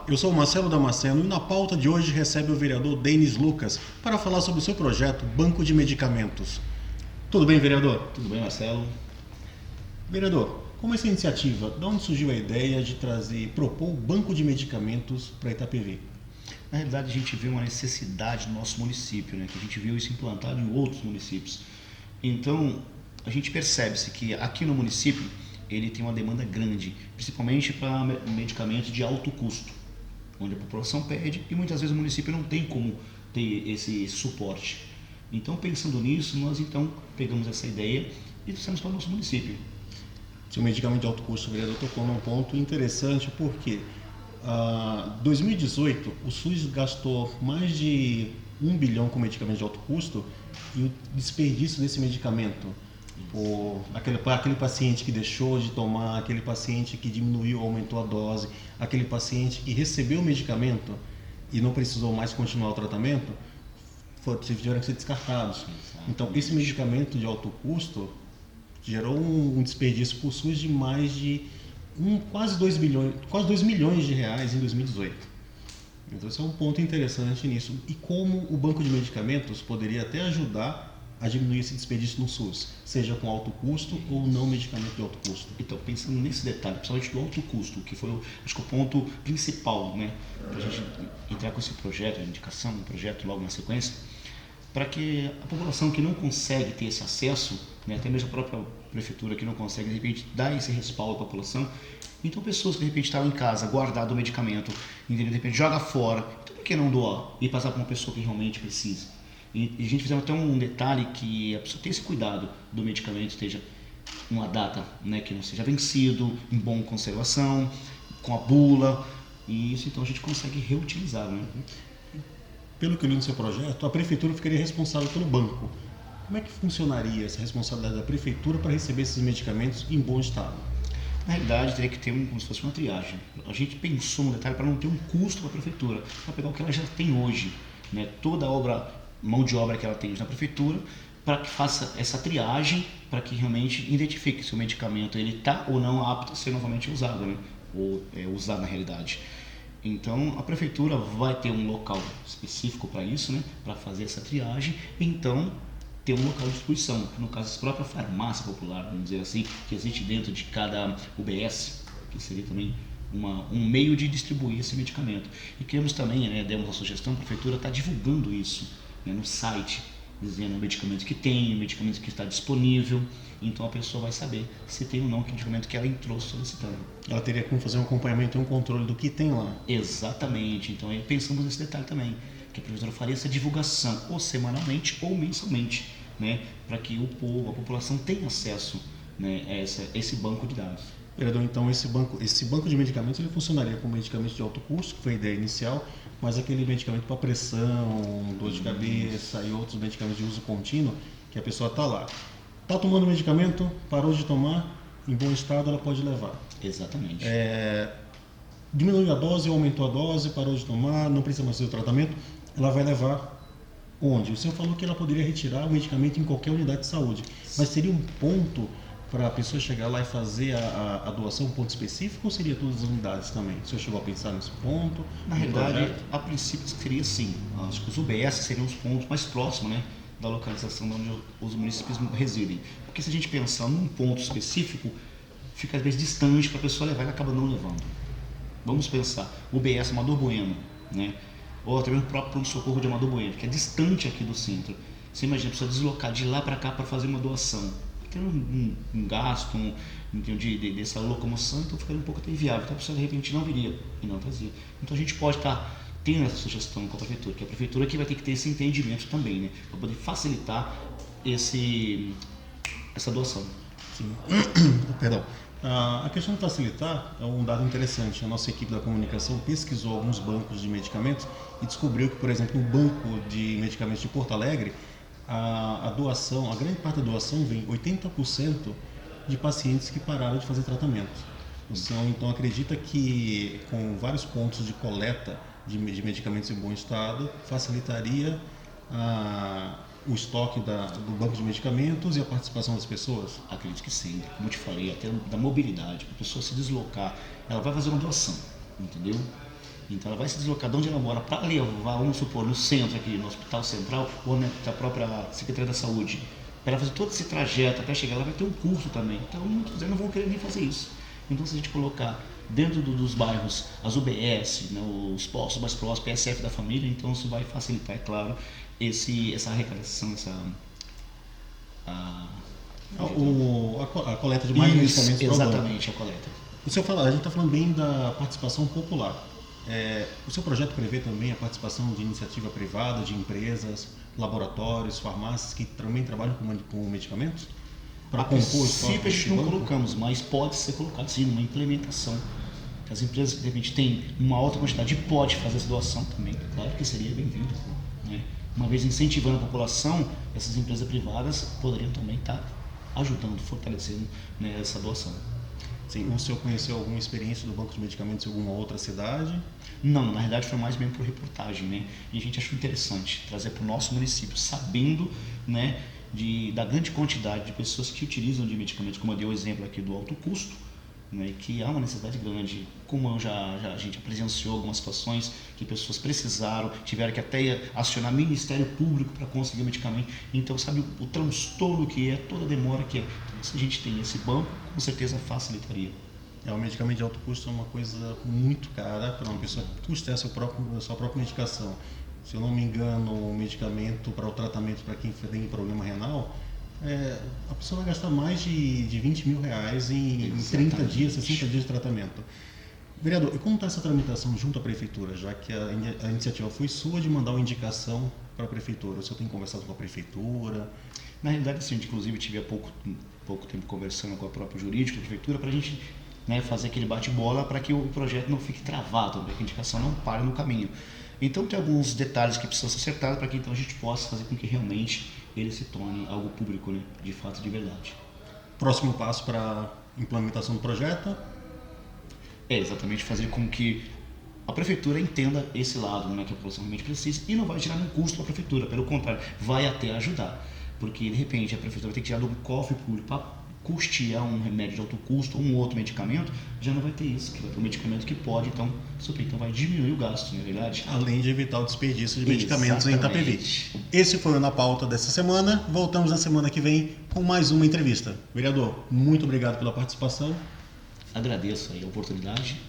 eu sou o Marcelo Damasceno e na pauta de hoje recebe o vereador Denis Lucas para falar sobre o seu projeto Banco de Medicamentos. Tudo bem, vereador? Tudo bem, Marcelo? Vereador, como essa iniciativa, de onde surgiu a ideia de propor o Banco de Medicamentos para Itapevi? Na realidade, a gente viu uma necessidade no nosso município, né? Que a gente viu isso implantado em outros municípios. Então, a gente percebe-se que aqui no município ele tem uma demanda grande, principalmente para medicamentos de alto custo, onde a população pede e muitas vezes o município não tem como ter esse suporte. Então, pensando nisso, nós então pegamos essa ideia e trouxemos para o nosso município. Seu medicamento de alto custo, o vereador tocou num ponto interessante, porque em 2018 o SUS gastou mais de 1 bilhão com medicamentos de alto custo e o desperdício desse medicamento por aquele paciente que deixou de tomar, aquele paciente que diminuiu ou aumentou a dose, aquele paciente que recebeu o medicamento e não precisou mais continuar o tratamento, tiveram que ser descartados. Então, esse medicamento de alto custo gerou um desperdício para o SUS de mais de quase 2 milhões de reais em 2018. Então, esse é um ponto interessante nisso. E como o banco de medicamentos poderia até ajudar a diminuir esse desperdício no SUS, seja com alto custo ou não medicamento de alto custo. Então, pensando nesse detalhe, principalmente do alto custo, que foi, acho que o ponto principal, né, para a gente entrar com esse projeto, a indicação, um projeto logo na sequência, para que a população que não consegue ter esse acesso, né, até mesmo a própria prefeitura que não consegue, de repente, dar esse respaldo à população. Então, pessoas que de repente estavam em casa, guardado o medicamento, de repente joga fora, então por que não doar e passar para uma pessoa que realmente precisa? E a gente fez até um detalhe que a pessoa tenha esse cuidado do medicamento, esteja uma data, né, que não seja vencido, em boa conservação, com a bula, e isso então a gente consegue reutilizar, né? Pelo que eu li no seu projeto, a prefeitura ficaria responsável pelo banco. Como é que funcionaria essa responsabilidade da prefeitura para receber esses medicamentos em bom estado? Na realidade, teria que ter como se fosse uma triagem. A gente pensou no detalhe para não ter um custo para a prefeitura, para pegar o que ela já tem hoje, né? Toda a mão de obra que ela tem na prefeitura, para que faça essa triagem, para que realmente identifique se o medicamento está ou não apto a ser novamente usado, né? Ou usado na realidade. Então, a prefeitura vai ter um local específico para isso, né? Para fazer essa triagem, então ter um local de distribuição, no caso, a própria farmácia popular, vamos dizer assim, que existe dentro de cada UBS, que seria também um meio de distribuir esse medicamento. E queremos também, né, demos a sugestão, a prefeitura está divulgando isso, né, no site, dizendo o medicamento que tem, o medicamento que está disponível, então a pessoa vai saber se tem ou não aquele medicamento que ela entrou solicitando. Ela teria como fazer um acompanhamento e um controle do que tem lá. Exatamente, então aí pensamos nesse detalhe também, que a prefeitura faria essa divulgação ou semanalmente ou mensalmente, né, para que o povo, a população tenha acesso, né, a esse banco de dados. Vereador, então esse banco de medicamentos ele funcionaria como medicamentos de alto custo, que foi a ideia inicial, mas aquele medicamento para pressão, dor de cabeça e outros medicamentos de uso contínuo, que a pessoa está lá. Está tomando medicamento, parou de tomar, em bom estado ela pode levar. Exatamente. Diminuiu a dose, aumentou a dose, parou de tomar, não precisa mais fazer o tratamento, ela vai levar onde? O senhor falou que ela poderia retirar o medicamento em qualquer unidade de saúde, mas seria um ponto para a pessoa chegar lá e fazer a doação, um ponto específico, ou seria todas as unidades também? O senhor chegou a pensar nesse ponto? Na realidade, a princípio seria sim. Acho que os UBS seriam os pontos mais próximos, né, da localização onde os municípios residem. Porque se a gente pensar num ponto específico, fica às vezes distante para a pessoa levar e ela acaba não levando. Vamos pensar, UBS Amador Bueno, né? Ou também o próprio pronto-socorro de Amador Bueno, que é distante aqui do centro. Você imagina a pessoa deslocar de lá para cá para fazer uma doação. Tem um gasto dessa locomoção, então ficaria um pouco até inviável. Então a pessoa de repente não viria e não fazia. Então a gente pode estar tendo essa sugestão com a prefeitura, que a prefeitura que vai ter que ter esse entendimento também, né, para poder facilitar essa doação. Sim. Perdão. A questão de facilitar é um dado interessante. A nossa equipe da comunicação pesquisou alguns bancos de medicamentos e descobriu que, por exemplo, no banco de medicamentos de Porto Alegre, a doação, a grande parte da doação vem 80% de pacientes que pararam de fazer tratamento. Então acredita que com vários pontos de coleta de medicamentos em bom estado facilitaria o estoque do banco de medicamentos e a participação das pessoas? Acredito que sim, como eu te falei, até da mobilidade, para a pessoa se deslocar, ela vai fazer uma doação, entendeu? Então ela vai se deslocar de onde ela mora para levar, vamos supor, no centro aqui, no Hospital Central, ou na própria Secretaria da Saúde. Para ela fazer todo esse trajeto até chegar, ela vai ter um custo também. Então muitos não vão querer nem fazer isso. Então se a gente colocar dentro dos bairros as UBS, né, os postos mais próximos, PSF da família, então isso vai facilitar, é claro, essa arrecadação, A coleta de mais medicamentos. Exatamente, a coleta. O senhor fala, a gente está falando bem da participação popular. O seu projeto prevê também a participação de iniciativa privada, de empresas, laboratórios, farmácias que também trabalham com medicamentos? Para compor o estoque? A gente não colocamos, mas pode ser colocado sim numa implementação. As empresas que de repente têm uma alta quantidade pode fazer essa doação também, claro que seria bem-vindo. Né? Uma vez incentivando a população, essas empresas privadas poderiam também estar ajudando, fortalecendo, né, essa doação. Sim, o senhor conheceu alguma experiência do Banco de Medicamentos em alguma outra cidade? Não, na realidade foi mais mesmo por reportagem, né? E a gente achou interessante trazer para o nosso município, sabendo, né, da grande quantidade de pessoas que utilizam de medicamentos, como eu dei o exemplo aqui do alto custo, né, que há uma necessidade grande, como a gente presenciou algumas situações que pessoas precisaram, tiveram que até acionar Ministério Público para conseguir o medicamento. Então, sabe o transtorno que é, toda a demora que é. Então, se a gente tem esse banco, com certeza facilitaria. O medicamento de alto custo é uma coisa muito cara para uma pessoa custear a sua própria medicação. Se eu não me engano, o medicamento para o tratamento para quem tem problema renal, a pessoa vai gastar mais de 20 mil reais em 30 dias, 60 dias de tratamento. Vereador, e como está essa tramitação junto à Prefeitura, já que a iniciativa foi sua de mandar uma indicação para a Prefeitura? O senhor tem conversado com a Prefeitura? Na realidade, sim, inclusive tive há pouco tempo conversando com a própria jurídica da Prefeitura para a gente, né, fazer aquele bate-bola para que o projeto não fique travado, para que a indicação não pare no caminho. Então tem alguns detalhes que precisam ser acertados para que então a gente possa fazer com que realmente ele se torne algo público, né, de fato, de verdade. Próximo passo para a implementação do projeto? É exatamente fazer com que a Prefeitura entenda esse lado, né, que a população realmente precisa, e não vai gerar nenhum custo para a Prefeitura, pelo contrário, vai até ajudar. Porque de repente a Prefeitura vai ter que tirar do cofre público para custear um remédio de alto custo ou um outro medicamento, já não vai ter isso, que vai ter um medicamento que pode então suprir, então vai diminuir o gasto, não é verdade? Além de evitar o desperdício de medicamentos em Itapevi. Esse foi o Na Pauta dessa semana. Voltamos na semana que vem com mais uma entrevista. Vereador, muito obrigado pela participação. Agradeço aí a oportunidade.